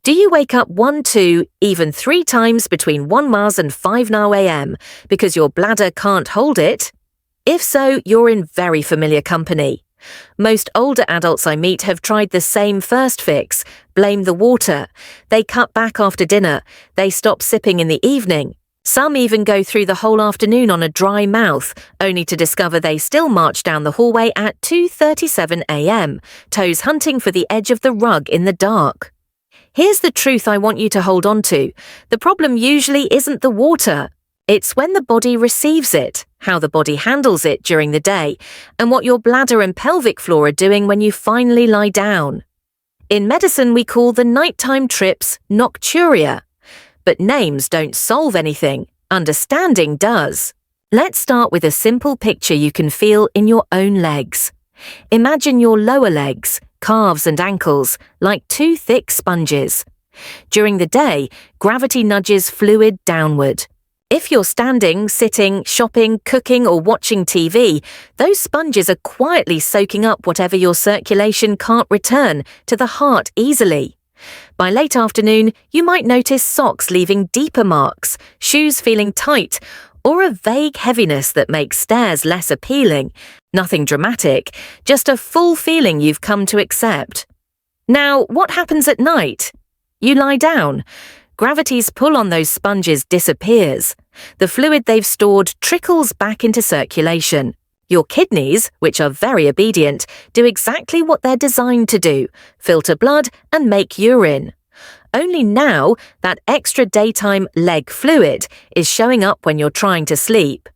Do you wake up 1, 2, even 3 times between 1 Mars and 5 now AM because your bladder can't hold it? If so, you're in very familiar company. Most older adults I meet have tried the same first fix, blame the water. They cut back after dinner, they stop sipping in the evening. Some even go through the whole afternoon on a dry mouth, only to discover they still march down the hallway at 2:37 AM, toes hunting for the edge of the rug in the dark. Here's the truth I want you to hold on to. The problem usually isn't the water. It's when the body receives it, how the body handles it during the day, and what your bladder and pelvic floor are doing when you finally lie down. In medicine, we call the nighttime trips Nocturia. But names don't solve anything. Understanding does. Let's start with a simple picture you can feel in your own legs. Imagine your lower legs, calves and ankles, like 2 thick sponges. During the day, gravity nudges fluid downward. If you're standing, sitting, shopping, cooking or watching TV, those sponges are quietly soaking up whatever your circulation can't return to the heart easily. By late afternoon, you might notice socks leaving deeper marks, shoes feeling tight, or a vague heaviness that makes stairs less appealing. Nothing dramatic, just a full feeling you've come to accept. Now, what happens at night? You lie down. Gravity's pull on those sponges disappears. The fluid they've stored trickles back into circulation. Your kidneys, which are very obedient, do exactly what they're designed to do, filter blood and make urine. Only now, that extra daytime leg fluid is showing up when you're trying to sleep.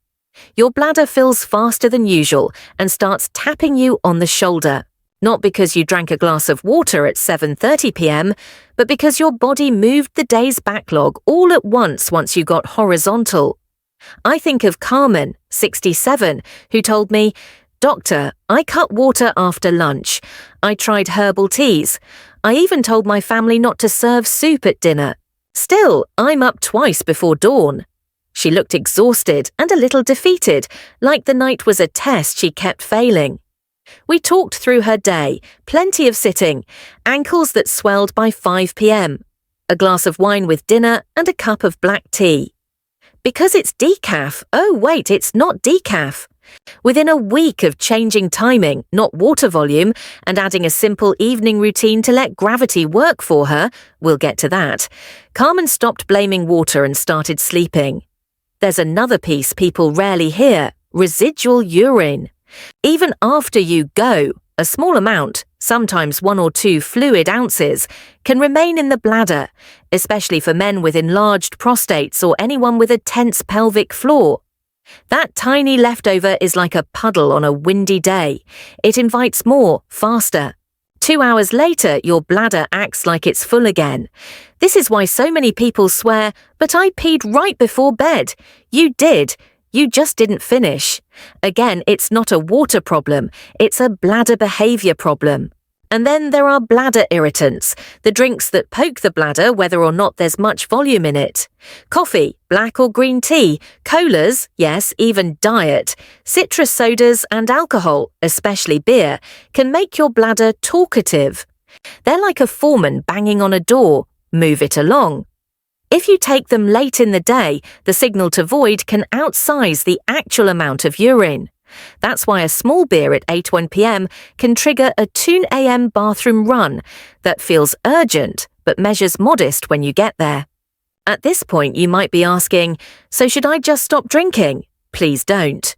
Your bladder fills faster than usual and starts tapping you on the shoulder. Not because you drank a glass of water at 7:30 PM, but because your body moved the day's backlog all at once you got horizontal. I think of Carmen, 67, who told me, "Doctor, I cut water after lunch. I tried herbal teas. I even told my family not to serve soup at dinner. Still, I'm up twice before dawn." She looked exhausted and a little defeated, like the night was a test she kept failing. We talked through her day, plenty of sitting, ankles that swelled by 5 PM, a glass of wine with dinner and a cup of black tea. Because it's decaf, oh wait, it's not decaf. Within a week of changing timing, not water volume, and adding a simple evening routine to let gravity work for her, we'll get to that, Carmen stopped blaming water and started sleeping. There's another piece people rarely hear, residual urine. Even after you go, a small amount, sometimes 1 or 2 fluid ounces, can remain in the bladder, especially for men with enlarged prostates or anyone with a tense pelvic floor. That tiny leftover is like a puddle on a windy day. It invites more, faster. 2 hours later, your bladder acts like it's full again. This is why so many people swear, "But I peed right before bed." You did. You just didn't finish. Again, it's not a water problem, it's a bladder behavior problem. And then there are bladder irritants, the drinks that poke the bladder whether or not there's much volume in it. Coffee, black or green tea, colas, yes, even diet, citrus sodas and alcohol, especially beer, can make your bladder talkative. They're like a foreman banging on a door. Move it along. If you take them late in the day, the signal to void can outsize the actual amount of urine. That's why a small beer at 8:01 PM can trigger a 2 AM bathroom run that feels urgent but measures modest when you get there. At this point, you might be asking, so should I just stop drinking? Please don't.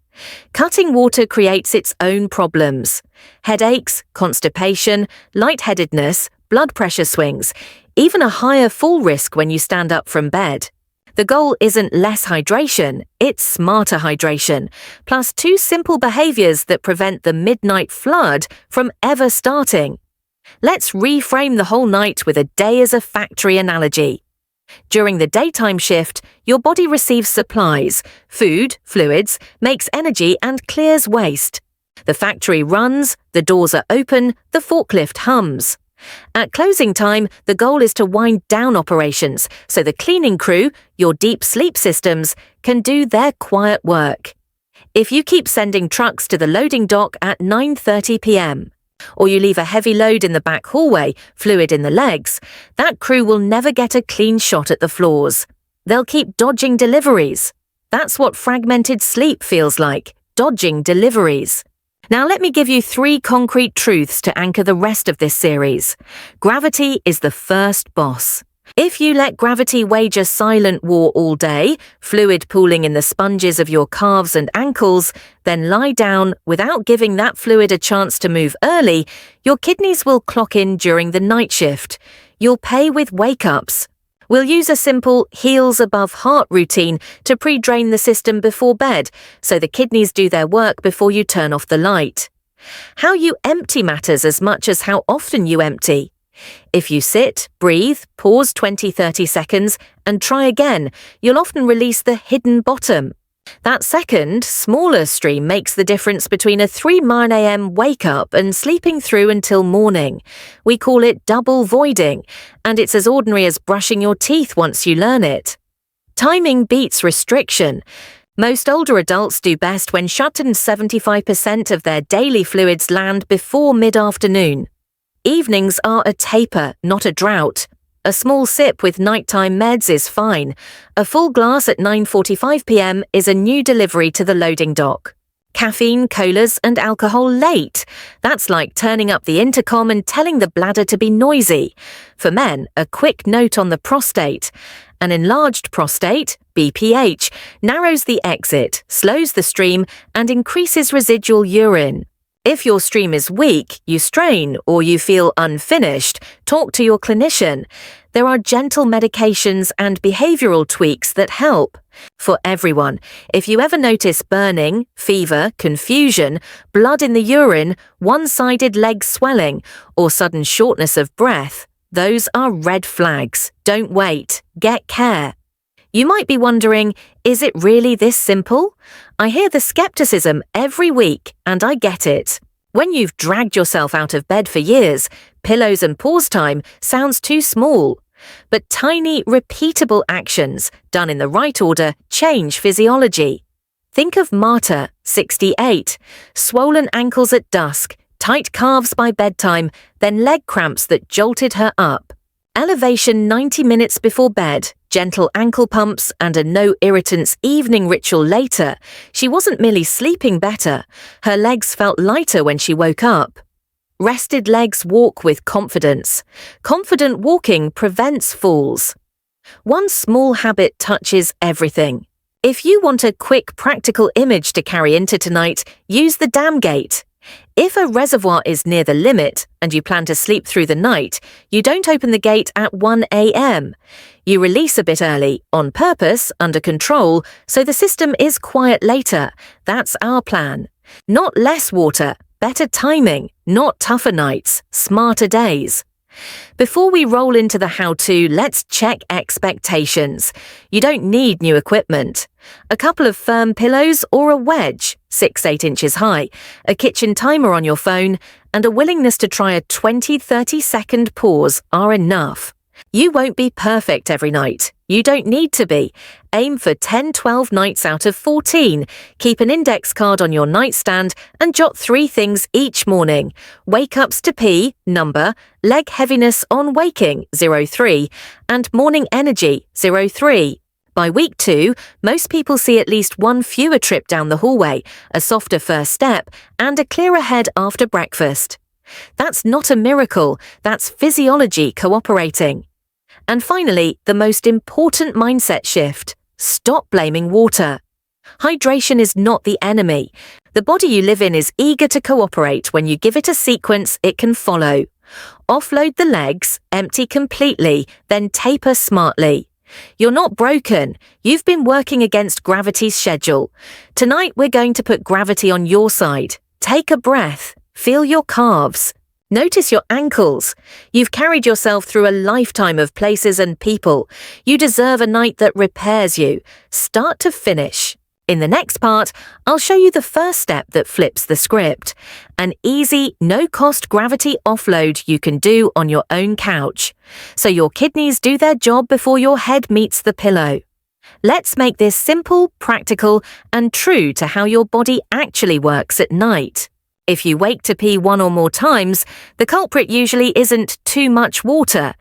Cutting water creates its own problems. Headaches, constipation, lightheadedness, blood pressure swings, even a higher fall risk when you stand up from bed. The goal isn't less hydration, it's smarter hydration, plus 2 simple behaviors that prevent the midnight flood from ever starting. Let's reframe the whole night with a day as a factory analogy. During the daytime shift, your body receives supplies, food, fluids, makes energy and clears waste. The factory runs, the doors are open, the forklift hums. At closing time, the goal is to wind down operations so the cleaning crew, your deep sleep systems, can do their quiet work. If you keep sending trucks to the loading dock at 9:30 PM, or you leave a heavy load in the back hallway, fluid in the legs, that crew will never get a clean shot at the floors. They'll keep dodging deliveries. That's what fragmented sleep feels like, dodging deliveries. Now let me give you 3 concrete truths to anchor the rest of this series. Gravity is the first boss. If you let gravity wage a silent war all day, fluid pooling in the sponges of your calves and ankles, then lie down without giving that fluid a chance to move early, your kidneys will clock in during the night shift. You'll pay with wake-ups. We'll use a simple heels above heart routine to pre-drain the system before bed, so the kidneys do their work before you turn off the light. How you empty matters as much as how often you empty. If you sit, breathe, pause 20-30 seconds, and try again, you'll often release the hidden bottom. That second, smaller stream makes the difference between a 3 a.m. wake-up and sleeping through until morning. We call it double voiding, and it's as ordinary as brushing your teeth once you learn it. Timing beats restriction. Most older adults do best when shut in 75% of their daily fluids land before mid-afternoon. Evenings are a taper, not a drought. A small sip with nighttime meds is fine. A full glass at 9:45 p.m. is a new delivery to the loading dock. Caffeine, colas, and alcohol late. That's like turning up the intercom and telling the bladder to be noisy. For men, a quick note on the prostate. An enlarged prostate, BPH, narrows the exit, slows the stream, and increases residual urine. If your stream is weak, you strain, or you feel unfinished, talk to your clinician. There are gentle medications and behavioral tweaks that help. For everyone, if you ever notice burning, fever, confusion, blood in the urine, one-sided leg swelling, or sudden shortness of breath, those are red flags. Don't wait. Get care. You might be wondering, is it really this simple? I hear the skepticism every week, and I get it. When you've dragged yourself out of bed for years, pillows and pause time sounds too small. But tiny, repeatable actions, done in the right order, change physiology. Think of Marta, 68, swollen ankles at dusk, tight calves by bedtime, then leg cramps that jolted her up. Elevation 90 minutes before bed, gentle ankle pumps, and a no irritants evening ritual later, she wasn't merely sleeping better, her legs felt lighter when she woke up. Rested legs walk with confidence. Confident walking prevents falls. One small habit touches everything. If you want a quick practical image to carry into tonight, use the dam gate. If a reservoir is near the limit and you plan to sleep through the night, you don't open the gate at 1 a.m. You release a bit early, on purpose, under control, so the system is quiet later. That's our plan. Not less water, better timing, not tougher nights, smarter days. Before we roll into the how-to, let's check expectations. You don't need new equipment. A couple of firm pillows or a wedge, 6-8 inches high, a kitchen timer on your phone, and a willingness to try a 20-30 second pause are enough. You won't be perfect every night. You don't need to be. Aim for 10-12 nights out of 14. Keep an index card on your nightstand and jot 3 things each morning. Wake-ups to pee, number, leg heaviness on waking, 03, and morning energy, 03. By week 2, most people see at least one fewer trip down the hallway, a softer first step, and a clearer head after breakfast. That's not a miracle, that's physiology cooperating. And finally, the most important mindset shift: stop blaming water. Hydration is not the enemy. The body you live in is eager to cooperate when you give it a sequence it can follow. Offload the legs, empty completely, then taper smartly. You're not broken. You've been working against gravity's schedule. Tonight we're going to put gravity on your side. Take a breath. Feel your calves. Notice your ankles. You've carried yourself through a lifetime of places and people. You deserve a night that repairs you, start to finish. In the next part, I'll show you the first step that flips the script. An easy, no-cost gravity offload you can do on your own couch. So your kidneys do their job before your head meets the pillow. Let's make this simple, practical, and true to how your body actually works at night. If you wake to pee one or more times, the culprit usually isn't too much water.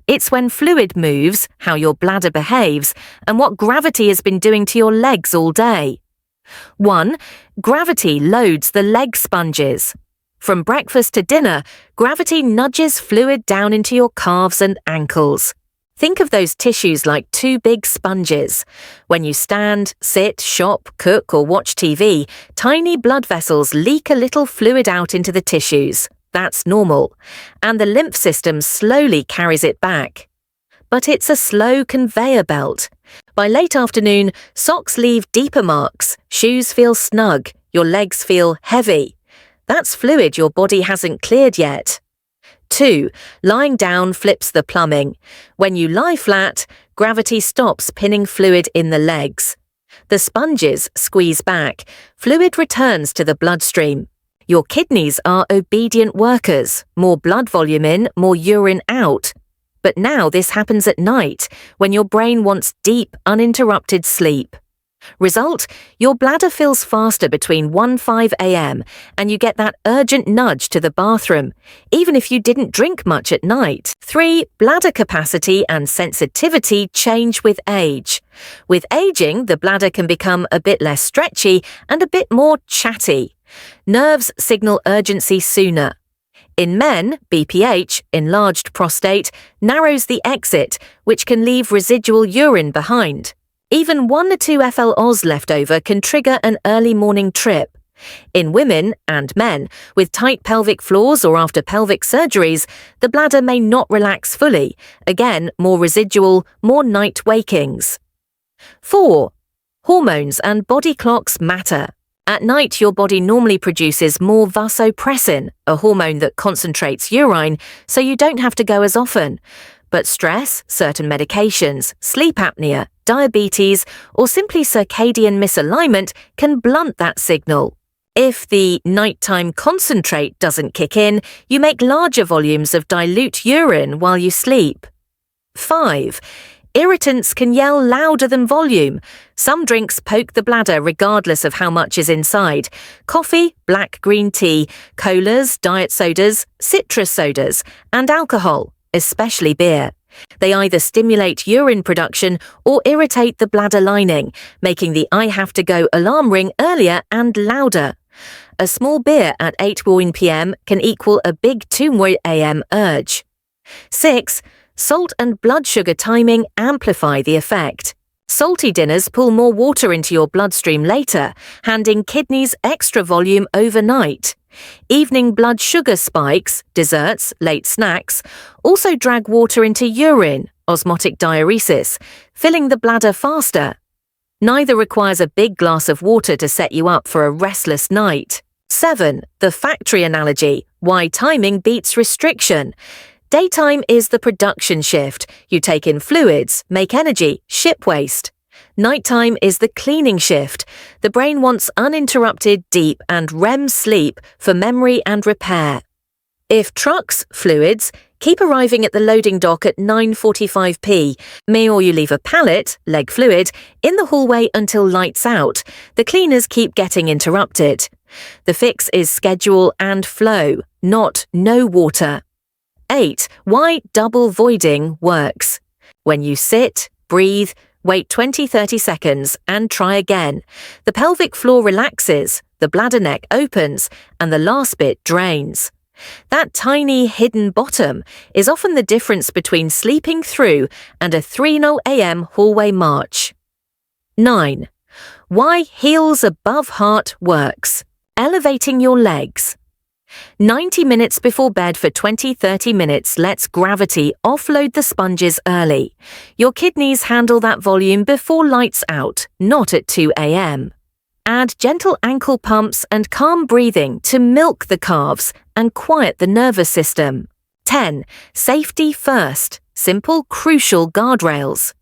It's when fluid moves, how your bladder behaves, and what gravity has been doing to your legs all day. 1. Gravity loads the leg sponges. From breakfast to dinner, gravity nudges fluid down into your calves and ankles. Think of those tissues like two big sponges. When you stand, sit, shop, cook, or watch TV, tiny blood vessels leak a little fluid out into the tissues. That's normal. And the lymph system slowly carries it back. But it's a slow conveyor belt. By late afternoon, socks leave deeper marks, shoes feel snug, your legs feel heavy. That's fluid your body hasn't cleared yet. 2. Lying down flips the plumbing. When you lie flat, gravity stops pinning fluid in the legs. The sponges squeeze back. Fluid returns to the bloodstream. Your kidneys are obedient workers. More blood volume in, more urine out. But now this happens at night, when your brain wants deep, uninterrupted sleep. Result, your bladder fills faster between 1-5 a.m. and you get that urgent nudge to the bathroom, even if you didn't drink much at night. 3. Bladder capacity and sensitivity change with age. With aging, the bladder can become a bit less stretchy and a bit more chatty. Nerves signal urgency sooner. In men, BPH, enlarged prostate, narrows the exit, which can leave residual urine behind. Even 1 to 2 FL-Oz left over can trigger an early morning trip. In women and men with tight pelvic floors or after pelvic surgeries, the bladder may not relax fully. Again, more residual, more night wakings. 4. Hormones and body clocks matter. At night, your body normally produces more vasopressin, a hormone that concentrates urine, so you don't have to go as often. But stress, certain medications, sleep apnea, diabetes, or simply circadian misalignment can blunt that signal. If the nighttime concentrate doesn't kick in, you make larger volumes of dilute urine while you sleep. 5. Irritants can yell louder than volume. Some drinks poke the bladder regardless of how much is inside. Coffee, black green tea, colas, diet sodas, citrus sodas, and alcohol, especially beer. They either stimulate urine production or irritate the bladder lining, making the I have to go alarm ring earlier and louder. A small beer at 8 p.m. can equal a big 2 a.m. urge. 6. Salt and blood sugar timing amplify the effect. Salty dinners pull more water into your bloodstream later, handing kidneys extra volume overnight. Evening blood sugar spikes, desserts, late snacks, also drag water into urine, osmotic diuresis, filling the bladder faster. Neither requires a big glass of water to set you up for a restless night. 7. The factory analogy, why timing beats restriction. Daytime is the production shift. You take in fluids, make energy, ship waste. Nighttime is the cleaning shift. The brain wants uninterrupted, deep and REM sleep for memory and repair. If trucks, fluids, keep arriving at the loading dock at 9:45 p.m, or you leave a pallet, leg fluid, in the hallway until lights out, the cleaners keep getting interrupted. The fix is schedule and flow, not no water. 8. Why double voiding works. When you sit, breathe, wait 20-30 seconds and try again. The pelvic floor relaxes, the bladder neck opens, and the last bit drains. That tiny hidden bottom is often the difference between sleeping through and a 3 a.m. hallway march. 9. Why heels above heart works. Elevating your legs. 90 minutes before bed for 20-30 minutes lets gravity offload the sponges early. Your kidneys handle that volume before lights out, not at 2 a.m. Add gentle ankle pumps and calm breathing to milk the calves and quiet the nervous system. 10. Safety first. Simple, crucial guardrails.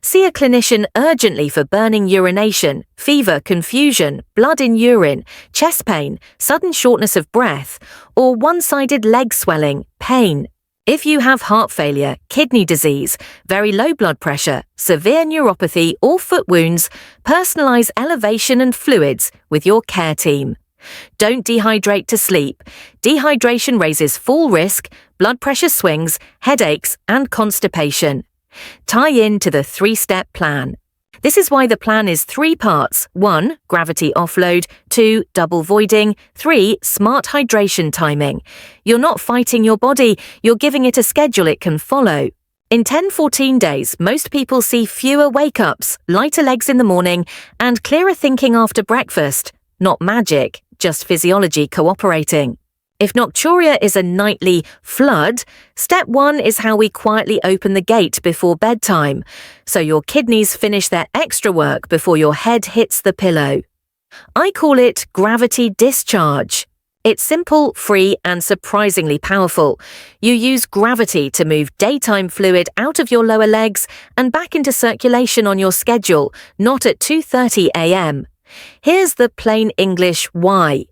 See a clinician urgently for burning urination, fever, confusion, blood in urine, chest pain, sudden shortness of breath, or one-sided leg swelling, pain. If you have heart failure, kidney disease, very low blood pressure, severe neuropathy, or foot wounds, personalize elevation and fluids with your care team. Don't dehydrate to sleep. Dehydration raises fall risk, blood pressure swings, headaches, and constipation. Tie in to the 3-step plan. This is why the plan is 3 parts. 1. Gravity offload. 2. Double voiding. 3. Smart hydration timing. You're not fighting your body, you're giving it a schedule it can follow. In 10-14 days, most people see fewer wake-ups, lighter legs in the morning, and clearer thinking after breakfast. Not magic, just physiology cooperating. If Nocturia is a nightly flood, step 1 is how we quietly open the gate before bedtime, so your kidneys finish their extra work before your head hits the pillow. I call it gravity discharge. It's simple, free, and surprisingly powerful. You use gravity to move daytime fluid out of your lower legs and back into circulation on your schedule, not at 2:30 a.m. Here's the plain English why.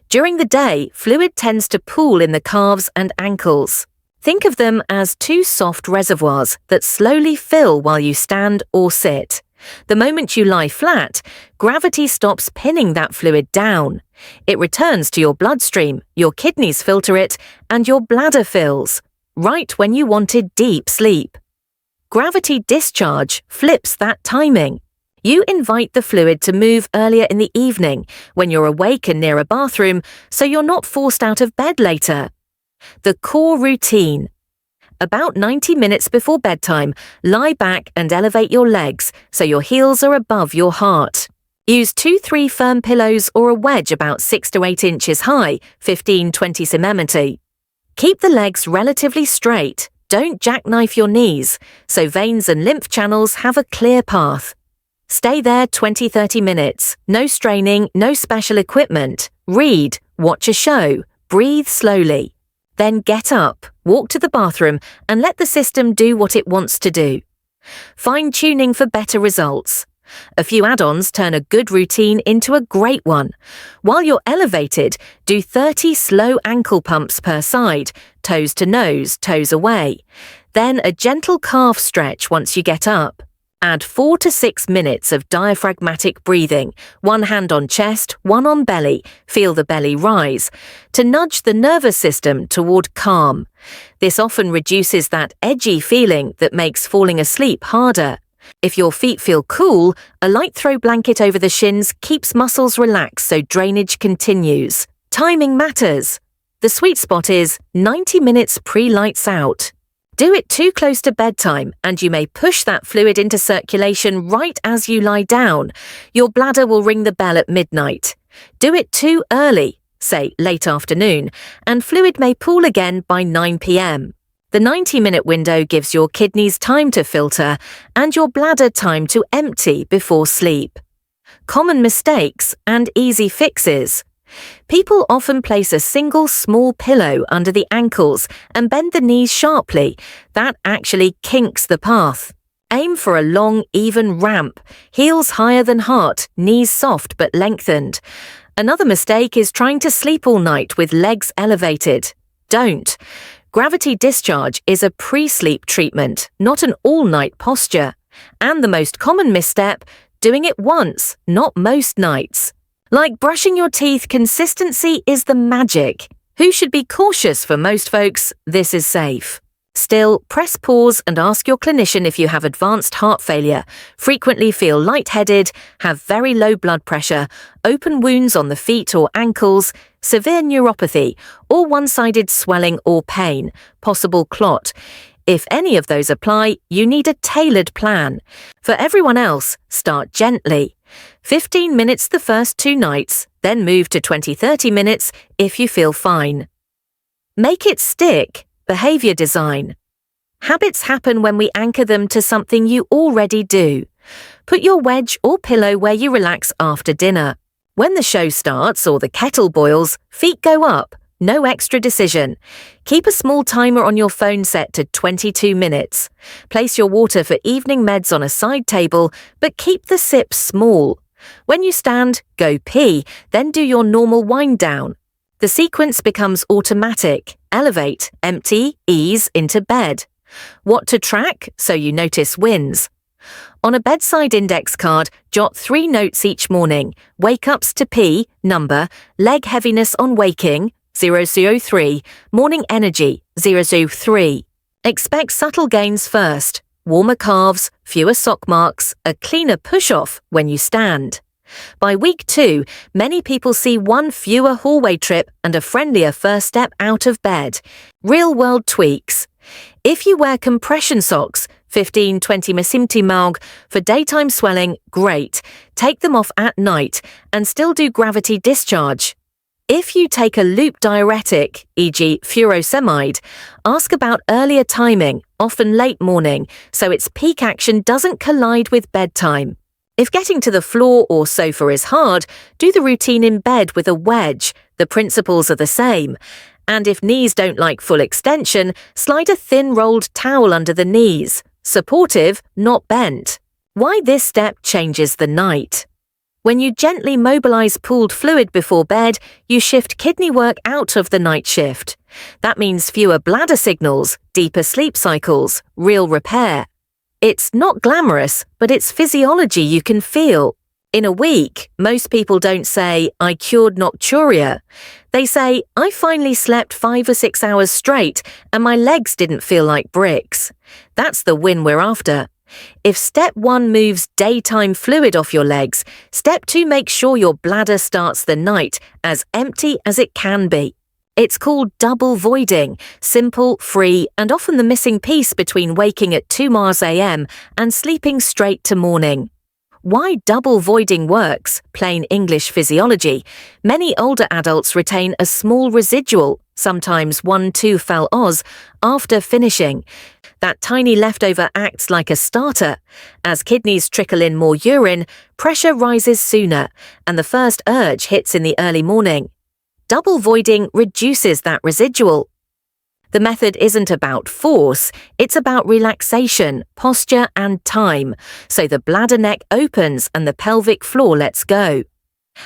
During the day, fluid tends to pool in the calves and ankles. Think of them as 2 soft reservoirs that slowly fill while you stand or sit. The moment you lie flat, gravity stops pinning that fluid down. It returns to your bloodstream, your kidneys filter it, and your bladder fills, right when you wanted deep sleep. Gravity discharge flips that timing. You invite the fluid to move earlier in the evening, when you're awake and near a bathroom, so you're not forced out of bed later. The core routine. About 90 minutes before bedtime, lie back and elevate your legs so your heels are above your heart. Use 2-3 firm pillows or a wedge about 6 to 8 inches high, 15-20 cm. Keep the legs relatively straight. Don't jackknife your knees, so veins and lymph channels have a clear path. Stay there 20-30 minutes. No straining, no special equipment. Read, watch a show, breathe slowly. Then get up, walk to the bathroom, and let the system do what it wants to do. Fine-tuning for better results. A few add-ons turn a good routine into a great one. While you're elevated, do 30 slow ankle pumps per side, toes to nose, toes away. Then a gentle calf stretch once you get up. Add 4 to 6 minutes of diaphragmatic breathing, 1 hand on chest, 1 on belly, feel the belly rise, to nudge the nervous system toward calm. This often reduces that edgy feeling that makes falling asleep harder. If your feet feel cool, a light throw blanket over the shins keeps muscles relaxed so drainage continues. Timing matters. The sweet spot is 90 minutes pre-lights out. Do it too close to bedtime and you may push that fluid into circulation right as you lie down. Your bladder will ring the bell at midnight. Do it too early, say late afternoon, and fluid may pool again by 9 p.m. The 90-minute window gives your kidneys time to filter and your bladder time to empty before sleep. Common mistakes and easy fixes. People often place a single small pillow under the ankles and bend the knees sharply. That actually kinks the path. Aim for a long, even ramp, heels higher than heart, knees soft but lengthened. Another mistake is trying to sleep all night with legs elevated. Don't. Gravity discharge is a pre-sleep treatment, not an all-night posture. And the most common misstep, doing it once, not most nights. Like brushing your teeth, consistency is the magic. Who should be cautious? For most folks, this is safe. Still, press pause and ask your clinician if you have advanced heart failure, frequently feel lightheaded, have very low blood pressure, open wounds on the feet or ankles, severe neuropathy, or one-sided swelling or pain, possible clot. If any of those apply, you need a tailored plan. For everyone else, start gently. 15 minutes the first 2 nights, then move to 20-30 minutes if you feel fine. Make it stick. Behavior design. Habits happen when we anchor them to something you already do. Put your wedge or pillow where you relax after dinner. When the show starts or the kettle boils, feet go up. No extra decision. Keep a small timer on your phone set to 22 minutes. Place your water for evening meds on a side table, but keep the sips small. When you stand, go pee, then do your normal wind down. The sequence becomes automatic. Elevate, empty, ease into bed. What to track so you notice wins. On a bedside index card, jot 3 notes each morning: wake-ups to pee, number, leg heaviness on waking, 003, morning energy, 003. Expect subtle gains first: warmer calves, fewer sock marks, a cleaner push-off when you stand. By week 2, many people see 1 fewer hallway trip and a friendlier first step out of bed. Real-world tweaks. If you wear compression socks, 15-20 mm for daytime swelling, great. Take them off at night and still do gravity discharge. If you take a loop diuretic, e.g. furosemide, ask about earlier timing, often late morning, so its peak action doesn't collide with bedtime. If getting to the floor or sofa is hard, do the routine in bed with a wedge. The principles are the same. And if knees don't like full extension, slide a thin rolled towel under the knees. Supportive, not bent. Why this step changes the night. When you gently mobilize pooled fluid before bed, you shift kidney work out of the night shift. That means fewer bladder signals, deeper sleep cycles, real repair. It's not glamorous, but it's physiology you can feel. In a week, most people don't say, "I cured Nocturia." They say, "I finally slept 5 or 6 hours straight and my legs didn't feel like bricks." That's the win we're after. If step 1 moves daytime fluid off your legs, step 2 makes sure your bladder starts the night as empty as it can be. It's called double voiding, simple, free, and often the missing piece between waking at 2 Mars AM and sleeping straight to morning. Why double voiding works, plain English physiology, many older adults retain a small residual, sometimes 1-2 fel-Oz, after finishing. That tiny leftover acts like a starter. As kidneys trickle in more urine, pressure rises sooner, and the first urge hits in the early morning. Double voiding reduces that residual. The method isn't about force, it's about relaxation, posture, and time, so the bladder neck opens and the pelvic floor lets go.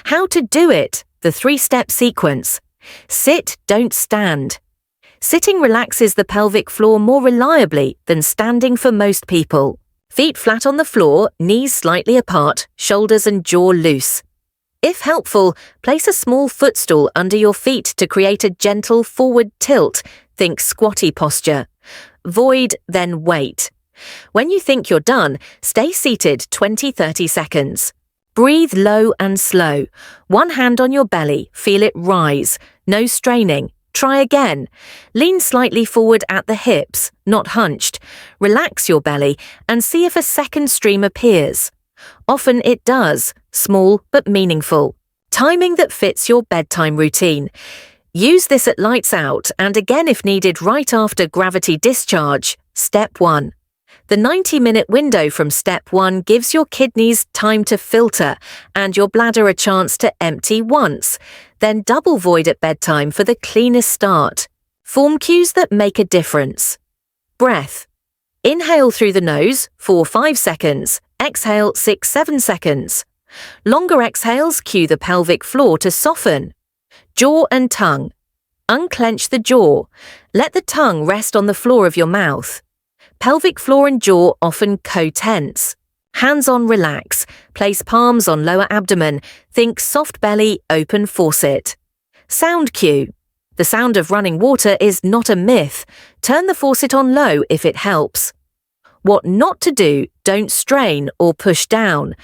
How to do it? The 3-step sequence. Sit, don't stand. Sitting relaxes the pelvic floor more reliably than standing for most people. Feet flat on the floor, knees slightly apart, shoulders and jaw loose. If helpful, place a small footstool under your feet to create a gentle forward tilt. Think squatty posture. Void, then wait. When you think you're done, stay seated 20-30 seconds. Breathe low and slow. 1 hand on your belly, feel it rise. No straining. Try again. Lean slightly forward at the hips, not hunched. Relax your belly and see if a second stream appears. Often it does, small but meaningful. Timing that fits your bedtime routine. Use this at lights out and again if needed right after gravity discharge. Step 1. The 90-minute window from step 1 gives your kidneys time to filter and your bladder a chance to empty once. Then double void at bedtime for the cleanest start. Form cues that make a difference. Breath. Inhale through the nose, 4-5 seconds. Exhale, 6-7 seconds. Longer exhales cue the pelvic floor to soften. Jaw and tongue. Unclench the jaw. Let the tongue rest on the floor of your mouth. Pelvic floor and jaw often co-tense. Hands on relax. Place palms on lower abdomen. Think soft belly, open faucet. Sound cue. The sound of running water is not a myth. Turn the faucet on low if it helps. What not to do, don't strain or push down.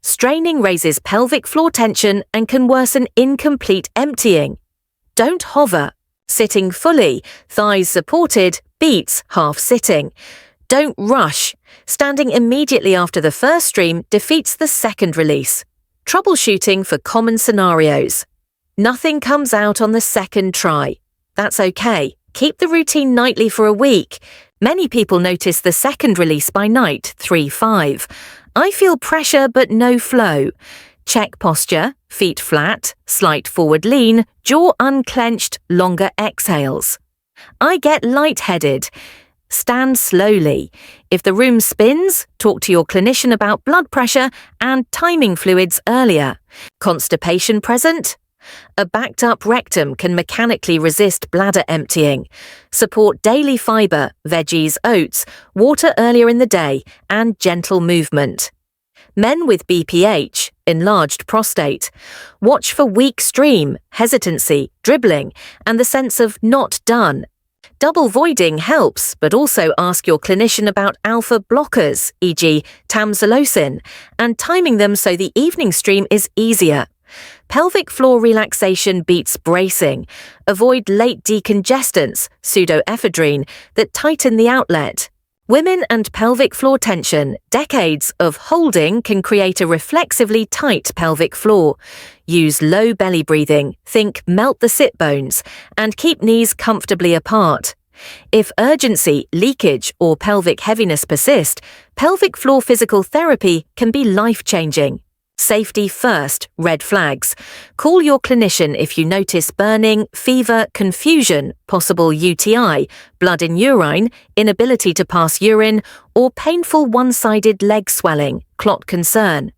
Straining raises pelvic floor tension and can worsen incomplete emptying. Don't hover. Sitting fully, thighs supported, beats half sitting. Don't rush. Standing immediately after the first stream defeats the second release. Troubleshooting for common scenarios. Nothing comes out on the second try. That's okay. Keep the routine nightly for a week. Many people notice the second release by night, 3-5. I feel pressure but no flow. Check posture, feet flat, slight forward lean, jaw unclenched, longer exhales. I get lightheaded. Stand slowly. If the room spins, talk to your clinician about blood pressure and timing fluids earlier. Constipation present? A backed-up rectum can mechanically resist bladder emptying. Support daily fibre, veggies, oats, water earlier in the day, and gentle movement. Men with BPH, enlarged prostate. Watch for weak stream, hesitancy, dribbling, and the sense of not done. Double voiding helps, but also ask your clinician about alpha blockers, e.g. tamsulosin, and timing them so the evening stream is easier. Pelvic floor relaxation beats bracing. Avoid late decongestants, pseudoephedrine, that tighten the outlet. Women and pelvic floor tension, decades of holding can create a reflexively tight pelvic floor. Use low belly breathing, think melt the sit bones, and keep knees comfortably apart. If urgency, leakage, or pelvic heaviness persist, pelvic floor physical therapy can be life-changing. Safety first, red flags. Call your clinician if you notice burning, fever, confusion, possible UTI, blood in urine, inability to pass urine, or painful one-sided leg swelling, clot concern.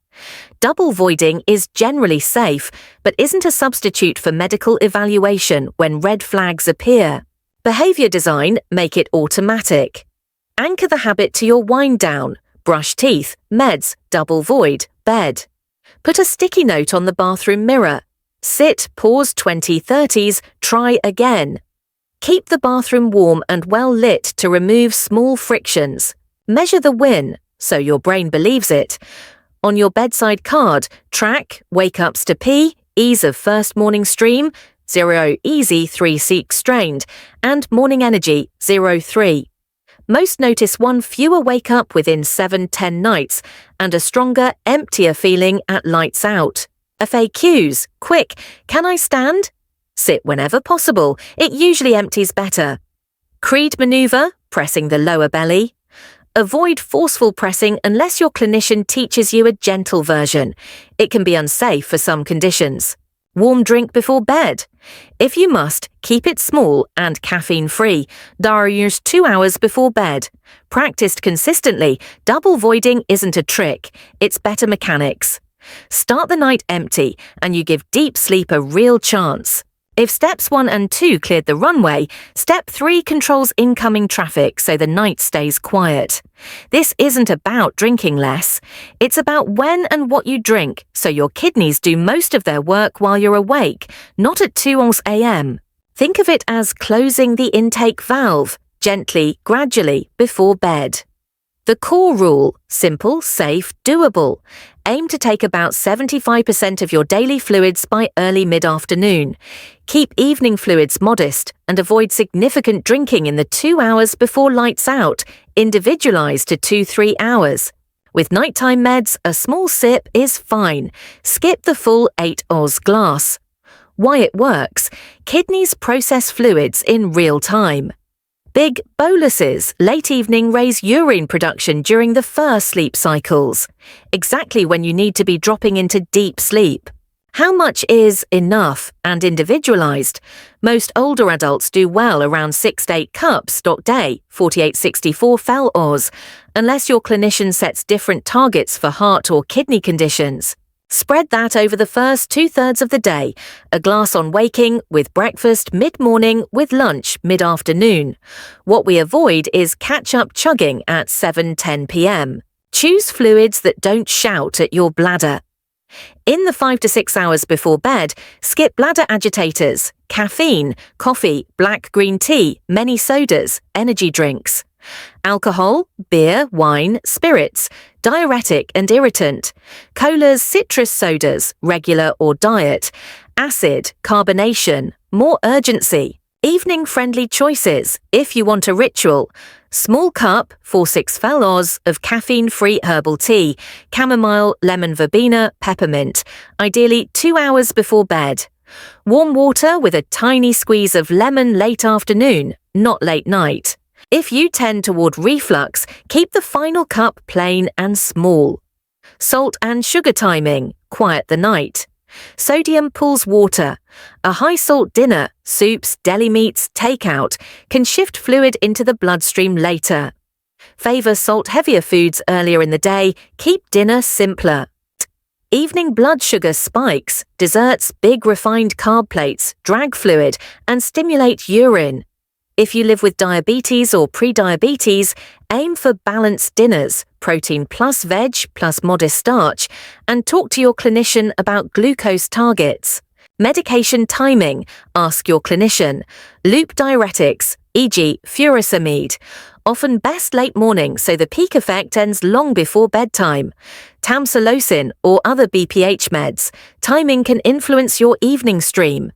Double voiding is generally safe, but isn't a substitute for medical evaluation when red flags appear. Behavior design, make it automatic. Anchor the habit to your wind down, brush teeth, meds, double void, bed. Put a sticky note on the bathroom mirror. Sit, pause 20-30s, try again. Keep the bathroom warm and well lit to remove small frictions. Measure the win, so your brain believes it. On your bedside card, track wake-ups to pee, ease of first morning stream, 0 easy 3 seek strained, and morning energy 0-3. Most notice one fewer wake-up within 7-10 nights and a stronger, emptier feeling at lights out. FAQs, quick, can I stand? Sit whenever possible, it usually empties better. Creed maneuver, pressing the lower belly. Avoid forceful pressing unless your clinician teaches you a gentle version. It can be unsafe for some conditions. Warm drink before bed. If you must, keep it small and caffeine-free. Use 2 hours before bed. Practiced consistently, double voiding isn't a trick, it's better mechanics. Start the night empty, and you give deep sleep a real chance. If steps 1 and 2 cleared the runway, step 3 controls incoming traffic so the night stays quiet. This isn't about drinking less. It's about when and what you drink, so your kidneys do most of their work while you're awake, not at 2 a.m. Think of it as closing the intake valve, gently, gradually, before bed. The core rule, simple, safe, doable. Aim to take about 75% of your daily fluids by early mid-afternoon. Keep evening fluids modest and avoid significant drinking in the 2 hours before lights out, individualized to 2-3 hours. With nighttime meds, a small sip is fine. Skip the full 8 Oz glass. Why it works: kidneys process fluids in real time. Big boluses late evening raise urine production during the first sleep cycles, exactly when you need to be dropping into deep sleep. How much is enough and individualized? Most older adults do well around 6-8 cups day, 48-64 fel Oz, unless your clinician sets different targets for heart or kidney conditions. Spread that over the first 2/3 of the day, a glass on waking, with breakfast mid-morning, with lunch mid-afternoon. What we avoid is catch-up chugging at 7-10 p.m. Choose fluids that don't shout at your bladder. In the 5 to 6 hours before bed, skip bladder agitators, caffeine, coffee, black green tea, many sodas, energy drinks. Alcohol, beer, wine, spirits, diuretic and irritant. Colas, citrus sodas, regular or diet. Acid, carbonation, more urgency. Evening-friendly choices, if you want a ritual. Small cup, 4-6 fel Oz, of caffeine-free herbal tea, chamomile, lemon verbena, peppermint, ideally 2 hours before bed. Warm water with a tiny squeeze of lemon late afternoon, not late night. If you tend toward reflux, keep the final cup plain and small. Salt and sugar timing, quiet the night. Sodium pulls water. A high-salt dinner, soups, deli meats, takeout, can shift fluid into the bloodstream later. Favor salt-heavier foods earlier in the day, keep dinner simpler. Evening blood sugar spikes, desserts, big refined carb plates, drag fluid, and stimulate urine. If you live with diabetes or pre-diabetes, aim for balanced dinners, protein plus veg plus modest starch, and talk to your clinician about glucose targets. Medication timing, ask your clinician. Loop diuretics, e.g. furosemide, often best late morning so the peak effect ends long before bedtime. Tamsulosin or other BPH meds, timing can influence your evening stream.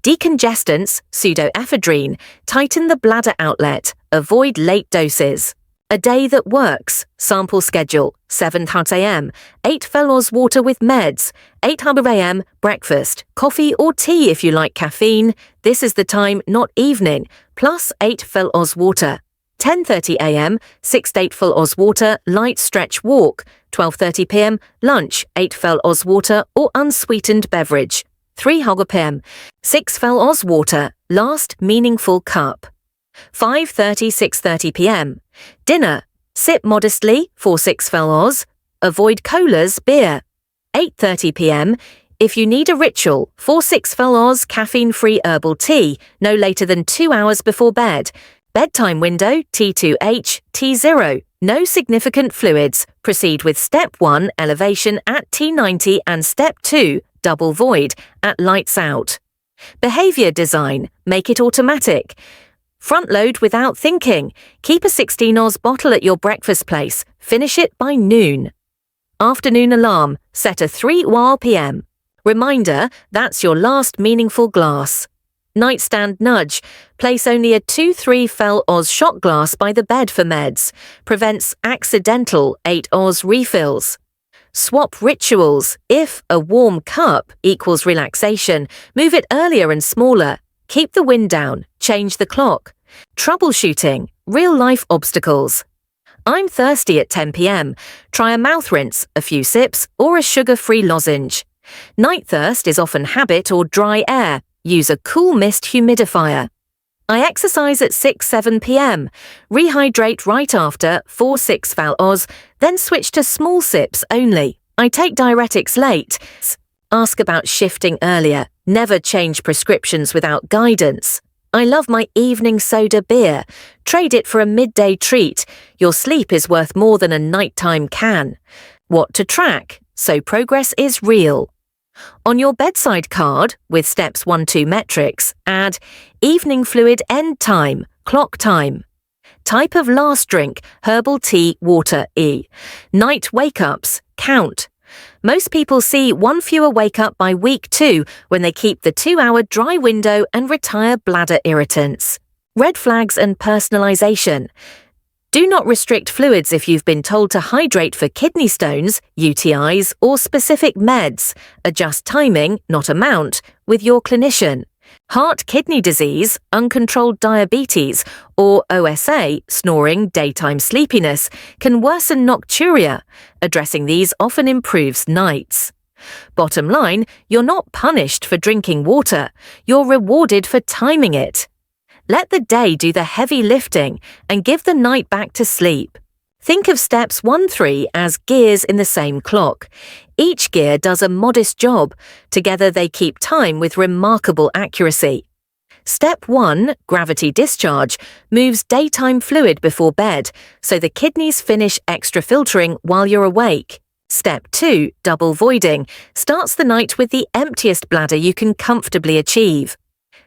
Decongestants, pseudoephedrine, tighten the bladder outlet, avoid late doses. A day that works, sample schedule, 7:00 a.m., 8 Oz water with meds, 8:00 a.m., breakfast, coffee or tea if you like caffeine, this is the time, not evening, plus 8 Oz water. 10:30 a.m., 6 to 8 Oz water, light stretch walk, 12:30 p.m., lunch, 8 Oz water or unsweetened beverage. 3 p.m., 6 Oz water, last meaningful cup. 5:30, 6:30 p.m. Dinner, sip modestly, 4-6 Oz, avoid colas, beer. 8:30 p.m. If you need a ritual, 4-6 Oz caffeine-free herbal tea, no later than 2 hours before bed. Bedtime window, T2H, T0, no significant fluids. Proceed with Step 1, elevation at T90 and Step 2, double void, at lights out. Behavior design, make it automatic. Front load without thinking. Keep a 16 Oz bottle at your breakfast place. Finish it by noon. Afternoon alarm, set a 3 p.m. Reminder, that's your last meaningful glass. Nightstand nudge, place only a 2-3 Oz shot glass by the bed for meds. Prevents accidental 8 Oz refills. Swap rituals, if a warm cup equals relaxation, move it earlier and smaller. Keep the wind down, change the clock. Troubleshooting, real-life obstacles. I'm thirsty at 10 p.m. Try a mouth rinse, a few sips, or a sugar-free lozenge. Night thirst is often habit or dry air. Use a cool mist humidifier. I exercise at 6-7 p.m. Rehydrate right after, 4-6 Oz, then switch to small sips only. I take diuretics late. Ask about shifting earlier. Never change prescriptions without guidance. I love my evening soda beer. Trade it for a midday treat. Your sleep is worth more than a nighttime can. What to track, so progress is real. On your bedside card, with steps 1-2 metrics, add evening fluid end time, clock time. Type of last drink, herbal tea, water, E. Night wake-ups, count. Most people see one fewer wake-up by week 2 when they keep the 2-hour dry window and retire bladder irritants. Red flags and personalization. Do not restrict fluids if you've been told to hydrate for kidney stones, UTIs, or specific meds. Adjust timing, not amount, with your clinician. Heart kidney disease, uncontrolled diabetes, or OSA, snoring, daytime sleepiness, can worsen nocturia. Addressing these often improves nights. Bottom line, you're not punished for drinking water. You're rewarded for timing it. Let the day do the heavy lifting and give the night back to sleep. Think of steps 1-3 as gears in the same clock. Each gear does a modest job. Together they keep time with remarkable accuracy. Step 1, gravity discharge, moves daytime fluid before bed, so the kidneys finish extra filtering while you're awake. Step 2, double voiding, starts the night with the emptiest bladder you can comfortably achieve.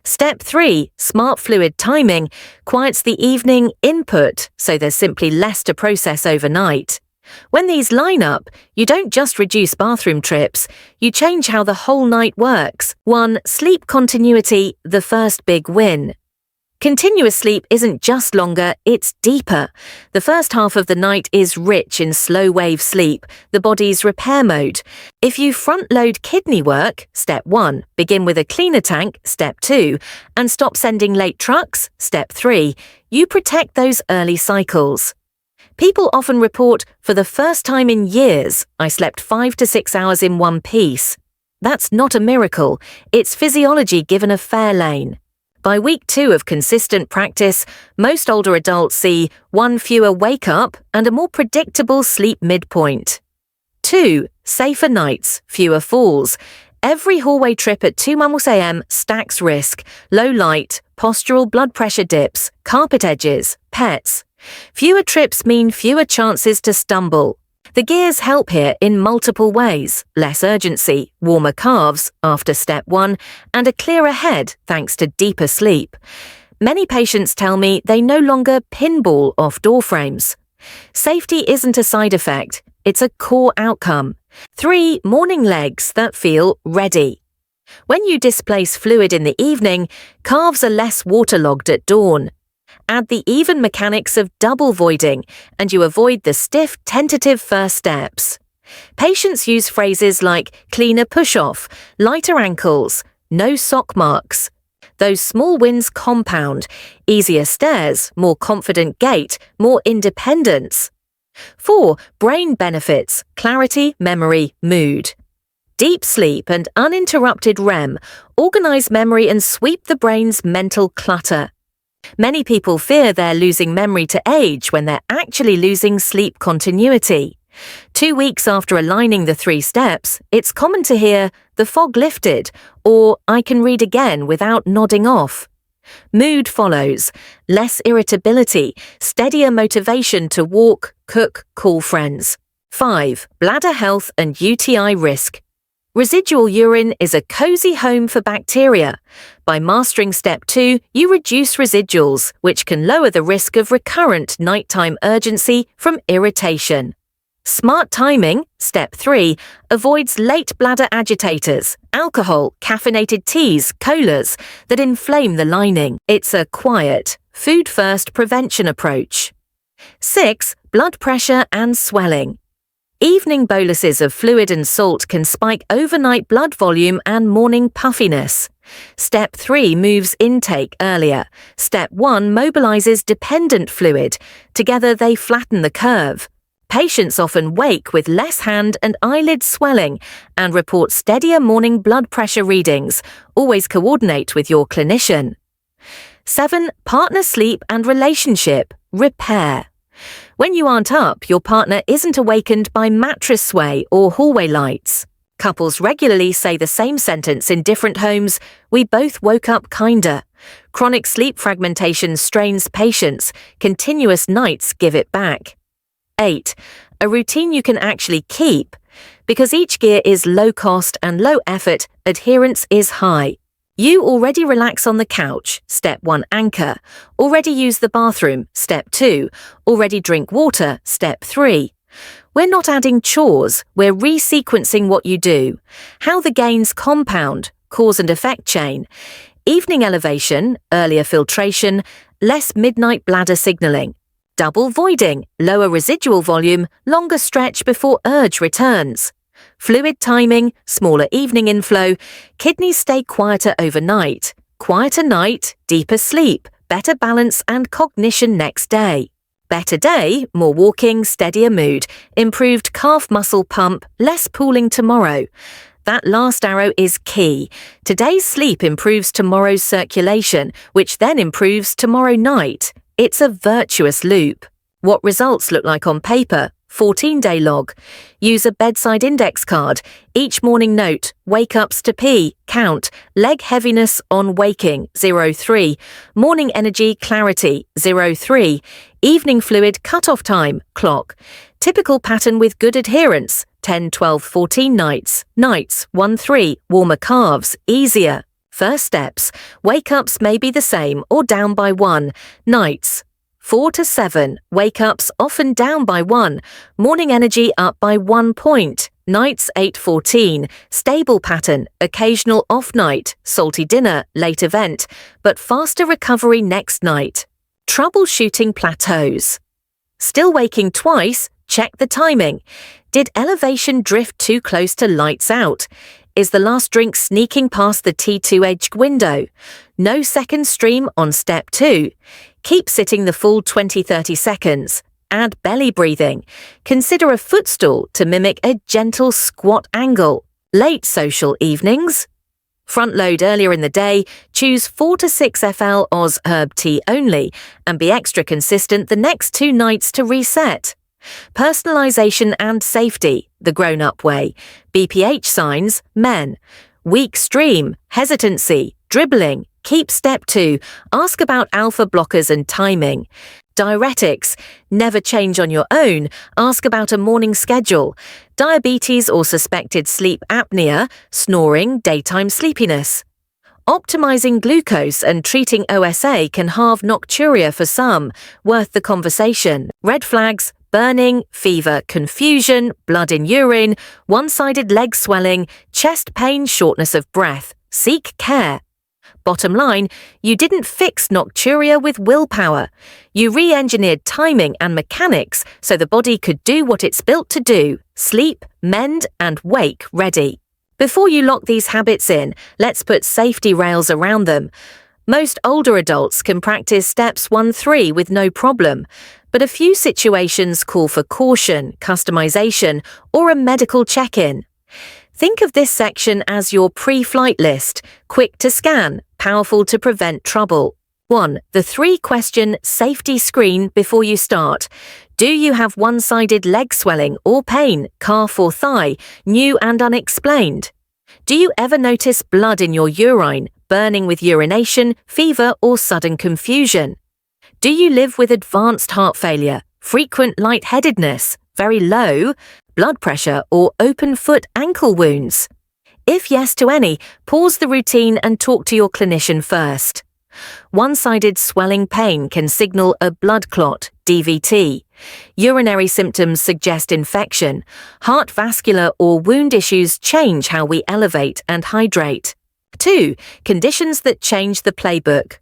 Step 3, smart fluid timing, quiets the evening input, so there's simply less to process overnight. When these line up, you don't just reduce bathroom trips, you change how the whole night works. 1. Sleep continuity, the first big win. Continuous sleep isn't just longer, it's deeper. The first half of the night is rich in slow-wave sleep, the body's repair mode. If you front-load kidney work, step 1, begin with a cleaner tank, step 2, and stop sending late trucks, step 3, you protect those early cycles. People often report, for the first time in years, I slept 5 to 6 hours in one piece. That's not a miracle, it's physiology given a fair lane. By week 2 of consistent practice, most older adults see one fewer wake-up and a more predictable sleep midpoint. 2. Safer nights, fewer falls. Every hallway trip at 2 am stacks risk, low light, postural blood pressure dips, carpet edges, pets. Fewer trips mean fewer chances to stumble. The gears help here in multiple ways: less urgency, warmer calves after step 1, and a clearer head thanks to deeper sleep. Many patients tell me they no longer pinball off door frames. Safety isn't a side effect, it's a core outcome. 3. Morning legs that feel ready. When you displace fluid in the evening, calves are less waterlogged at dawn. Add the even mechanics of double voiding, and you avoid the stiff, tentative first steps. Patients use phrases like cleaner push-off, lighter ankles, no sock marks. Those small wins compound: easier stairs, more confident gait, more independence. 4. Brain benefits: clarity, memory, mood. Deep sleep and uninterrupted REM organize memory and sweep the brain's mental clutter. Many people fear they're losing memory to age when they're actually losing sleep continuity. 2 weeks after aligning the 3 steps, it's common to hear, "the fog lifted," or "I can read again without nodding off." Mood follows: less irritability, steadier motivation to walk, cook, call friends. 5. Bladder health and UTI risk. Residual urine is a cozy home for bacteria. By mastering step 2, you reduce residuals, which can lower the risk of recurrent nighttime urgency from irritation. Smart timing, step 3, avoids late bladder agitators, alcohol, caffeinated teas, colas that inflame the lining. It's a quiet, food-first prevention approach. 6. Blood pressure and swelling. Evening boluses of fluid and salt can spike overnight blood volume and morning puffiness. Step 3 moves intake earlier. Step 1 mobilizes dependent fluid. Together they flatten the curve. Patients often wake with less hand and eyelid swelling and report steadier morning blood pressure readings. Always coordinate with your clinician. 7. Partner sleep and relationship repair. When you aren't up, your partner isn't awakened by mattress sway or hallway lights. Couples regularly say the same sentence in different homes: "We both woke up kinder." Chronic sleep fragmentation strains patience. Continuous nights give it back. 8. A routine you can actually keep. Because each gear is low cost and low effort, adherence is high. You already relax on the couch, step 1 anchor. Already use the bathroom, step 2. Already drink water, step 3. We're not adding chores, we're resequencing what you do. How the gains compound, cause and effect chain. Evening elevation, earlier filtration, less midnight bladder signaling. Double voiding, lower residual volume, longer stretch before urge returns. Fluid timing, smaller evening inflow, kidneys stay quieter overnight. Quieter night, deeper sleep, better balance and cognition next day. Better day, more walking, steadier mood, improved calf muscle pump, less pooling tomorrow. That last arrow is key. Today's sleep improves tomorrow's circulation, which then improves tomorrow night. It's a virtuous loop. What results look like on paper: 14-day log. Use a bedside index card. Each morning note: wake-ups to pee, count. Leg heaviness on waking, 0.3. Morning energy, clarity, 0.3. Evening fluid cut-off time, clock. Typical pattern with good adherence, 10, 12, 14 nights. Nights, 1-3. Warmer calves, easier. First steps: wake-ups may be the same or down by 1. Nights, 4 to 7. Wake-ups often down by 1. Morning energy up by 1 point. Nights 8-14. Stable pattern, occasional off night, salty dinner, late event, but faster recovery next night. Troubleshooting plateaus. Still waking twice? Check the timing. Did elevation drift too close to lights out? Is the last drink sneaking past the T2 edged window? No second stream on step 2. Keep sitting the full 20-30 seconds. Add belly breathing. Consider a footstool to mimic a gentle squat angle. Late social evenings. Front load earlier in the day. Choose 4 to 6 FL Oz herb tea only and be extra consistent the next 2 nights to reset. Personalization and safety, the grown-up way. BPH signs, men. Weak stream, hesitancy, dribbling. Keep step 2, ask about alpha blockers and timing. Diuretics, never change on your own, ask about a morning schedule. Diabetes or suspected sleep apnea, snoring, daytime sleepiness. Optimizing glucose and treating OSA can halve nocturia for some, worth the conversation. Red flags, burning, fever, confusion, blood in urine, one-sided leg swelling, chest pain, shortness of breath. Seek care. Bottom line, you didn't fix nocturia with willpower. You re-engineered timing and mechanics so the body could do what it's built to do: sleep, mend, and wake ready. Before you lock these habits in, let's put safety rails around them. Most older adults can practice steps 1-3 with no problem, but a few situations call for caution, customization, or a medical check-in. Think of this section as your pre-flight list, quick to scan, powerful to prevent trouble. 1. The 3-question safety screen before you start. Do you have one-sided leg swelling or pain, calf or thigh, new and unexplained? Do you ever notice blood in your urine, burning with urination, fever or sudden confusion? Do you live with advanced heart failure, frequent lightheadedness, very low, blood pressure or open foot ankle wounds? If yes to any, pause the routine and talk to your clinician first. One-sided swelling pain can signal a blood clot, DVT. Urinary symptoms suggest infection. Heart vascular or wound issues change how we elevate and hydrate. 2. Conditions that change the playbook.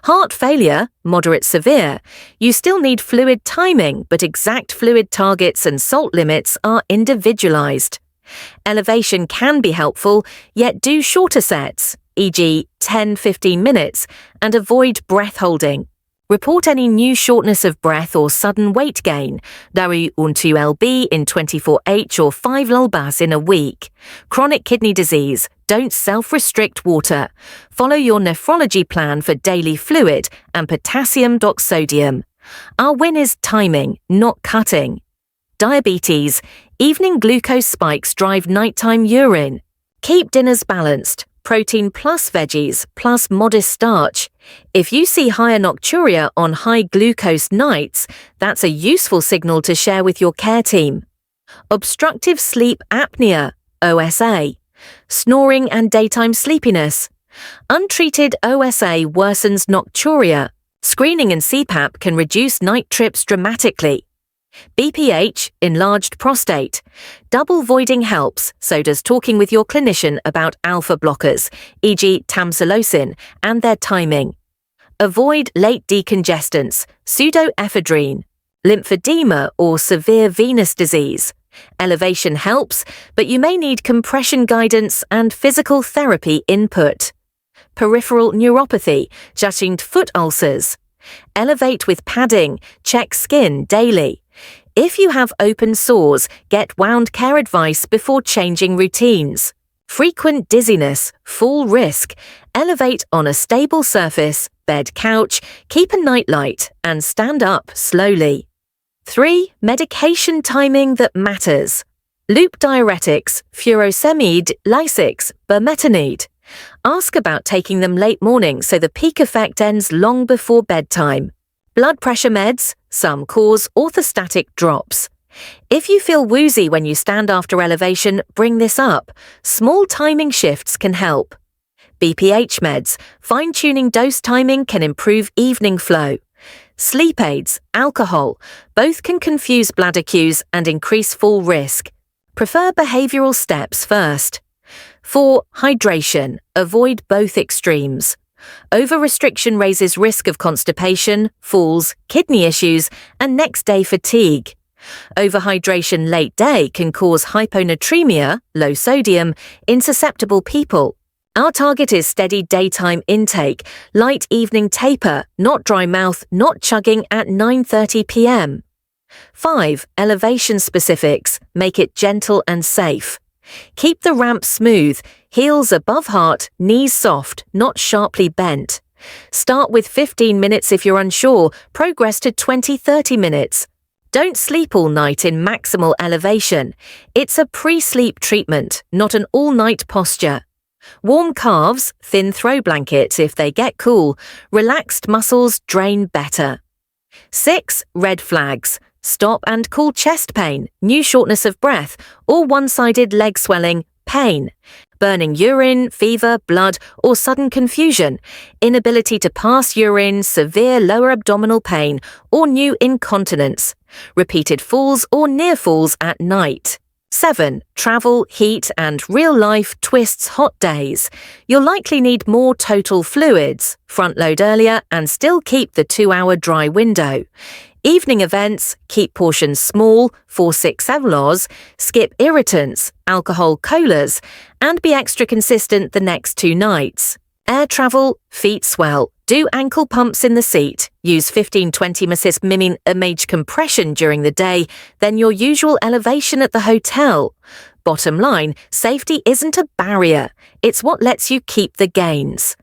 Heart failure, moderate severe. You still need fluid timing, but exact fluid targets and salt limits are individualized. Elevation can be helpful, yet do shorter sets, e.g. 10-15 minutes, and avoid breath holding. Report any new shortness of breath or sudden weight gain, daru untu lb in 24H or 5 lulbas in a week. Chronic kidney disease, don't self-restrict water. Follow your nephrology plan for daily fluid and potassium doxodium. Our win is timing, not cutting. Diabetes, evening glucose spikes drive nighttime urine. Keep dinners balanced. Protein plus veggies plus modest starch. If you see higher nocturia on high glucose nights, that's a useful signal to share with your care team. Obstructive sleep apnea, OSA. Snoring and daytime sleepiness. Untreated OSA worsens nocturia. Screening and CPAP can reduce night trips dramatically. BPH, enlarged prostate. Double voiding helps, so does talking with your clinician about alpha blockers, e.g. tamsulosin, and their timing. Avoid late decongestants, pseudoephedrine. Lymphedema or severe venous disease. Elevation helps, but you may need compression guidance and physical therapy input. Peripheral neuropathy, judging foot ulcers. Elevate with padding, check skin daily. If you have open sores, get wound care advice before changing routines. Frequent dizziness, fall risk. Elevate on a stable surface, bed, couch, keep a nightlight, and stand up slowly. 3. Medication timing that matters. Loop diuretics, furosemide, Lasix, bermetanide. Ask about taking them late morning so the peak effect ends long before bedtime. Blood pressure meds, some cause orthostatic drops. If you feel woozy when you stand after elevation, bring this up. Small timing shifts can help. BPH meds, fine-tuning dose timing can improve evening flow. Sleep aids, alcohol, both can confuse bladder cues and increase fall risk. Prefer behavioral steps first. 4. Hydration, avoid both extremes. Over-restriction raises risk of constipation, falls, kidney issues, and next-day fatigue. Overhydration late day can cause hyponatremia, low sodium, in susceptible people. Our target is steady daytime intake, light evening taper, not dry mouth, not chugging at 9:30 p.m. 5. Elevation specifics, make it gentle and safe. Keep the ramp smooth, heels above heart, knees soft, not sharply bent. Start with 15 minutes if you're unsure, progress to 20-30 minutes. Don't sleep all night in maximal elevation. It's a pre-sleep treatment, not an all-night posture. Warm calves, thin throw blanket if they get cool, relaxed muscles drain better. 6. Red flags. Stop and cool chest pain, new shortness of breath, or one-sided leg swelling, pain. Burning urine, fever, blood, or sudden confusion, inability to pass urine, severe lower abdominal pain, or new incontinence, repeated falls or near falls at night. 7. Travel, heat, and real-life twists hot days. You'll likely need more total fluids, front load earlier, and still keep the 2-hour dry window. Evening events, keep portions small, 4-6 Oz, skip irritants, alcohol colas, and be extra consistent the next 2 nights. Air travel, feet swell, do ankle pumps in the seat, use 15-20 Massis Mini image compression during the day, then your usual elevation at the hotel. Bottom line, safety isn't a barrier, it's what lets you keep the gains.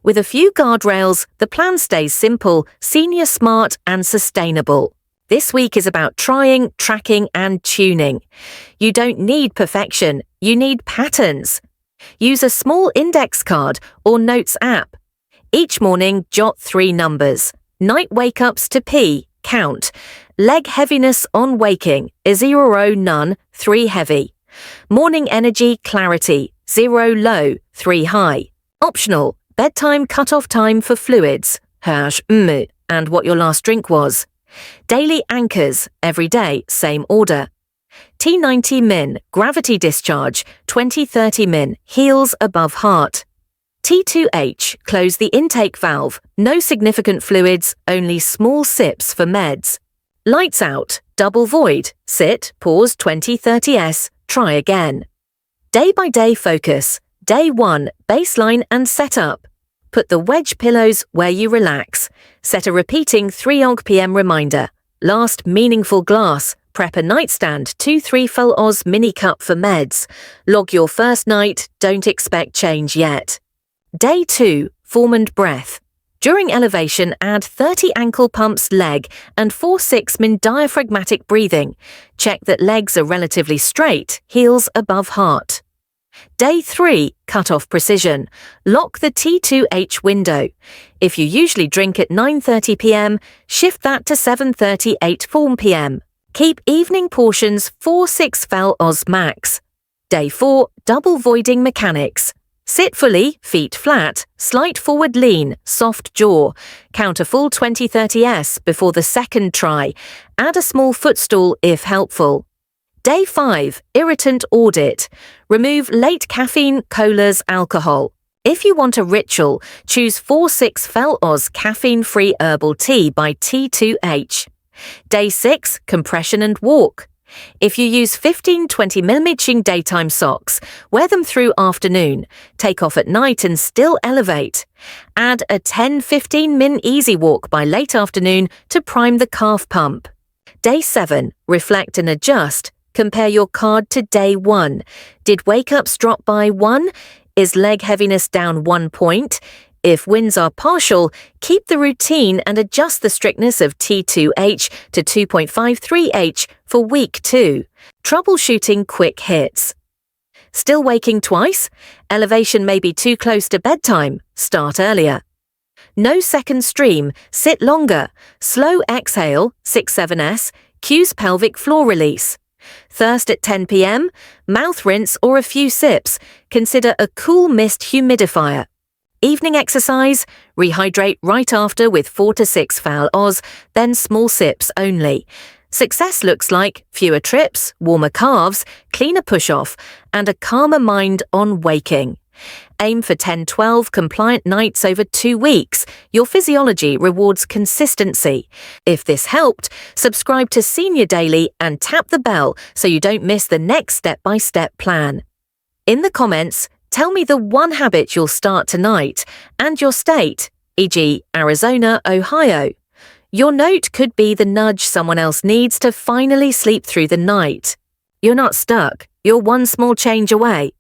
With a few guardrails, the plan stays simple, senior smart, and sustainable. This week is about trying, tracking, and tuning. You don't need perfection, you need patterns. Use a small index card or notes app. Each morning, jot 3 numbers. Night wake-ups to pee, count. Leg heaviness on waking, 0 none, 3 heavy. Morning energy clarity, 0 low, 3 high. Optional. Bedtime cut-off time for fluids, and what your last drink was. Daily anchors, every day, same order. T90 min, gravity discharge, 20-30 min, heels above heart. T2H, close the intake valve, no significant fluids, only small sips for meds. Lights out, double void, sit, pause 20-30s, try again. Day-by-day focus. Day 1, baseline and setup. Put the wedge pillows where you relax. Set a repeating 3 p.m. reminder. Last meaningful glass. Prep a nightstand 2-3 Oz mini cup for meds. Log your first night, don't expect change yet. Day 2, form and breath. During elevation, add 30 ankle pumps leg and 4-6 min diaphragmatic breathing. Check that legs are relatively straight, heels above heart. Day 3, cut-off precision. Lock the T2H window. If you usually drink at 9:30 p.m., shift that to 7:38 p.m. Keep evening portions 4-6 Oz max. Day 4, double voiding mechanics. Sit fully, feet flat, slight forward lean, soft jaw. Count a full 20-30s before the second try. Add a small footstool if helpful. Day 5, irritant audit. Remove late caffeine, colas, alcohol. If you want a ritual, choose 4-6 Oz caffeine-free herbal tea by T2H. Day 6, compression and walk. If you use 15-20 mm daytime socks, wear them through afternoon, take off at night and still elevate. Add a 10-15 min easy walk by late afternoon to prime the calf pump. Day 7, reflect and adjust. Compare your card to day 1. Did wake-ups drop by 1? Is leg heaviness down 1 point? If wins are partial, keep the routine and adjust the strictness of T2H to 2.53H for week 2. Troubleshooting quick hits. Still waking twice? Elevation may be too close to bedtime. Start earlier. No second stream. Sit longer. Slow exhale, 6-7s. Cues pelvic floor release. Thirst at 10 p.m. Mouth rinse or a few sips. Consider a cool mist humidifier. Evening exercise, rehydrate right after with 4-6 Oz, then small sips only. Success looks like fewer trips, warmer calves, cleaner push-off, and a calmer mind on waking. Aim for 10-12 compliant nights over 2 weeks. Your physiology rewards consistency. If this helped, subscribe to Senior Daily and tap the bell so you don't miss the next step-by-step plan. In the comments, tell me the one habit you'll start tonight and your state, e.g. Arizona, Ohio. Your note could be the nudge someone else needs to finally sleep through the night. You're not stuck. You're one small change away.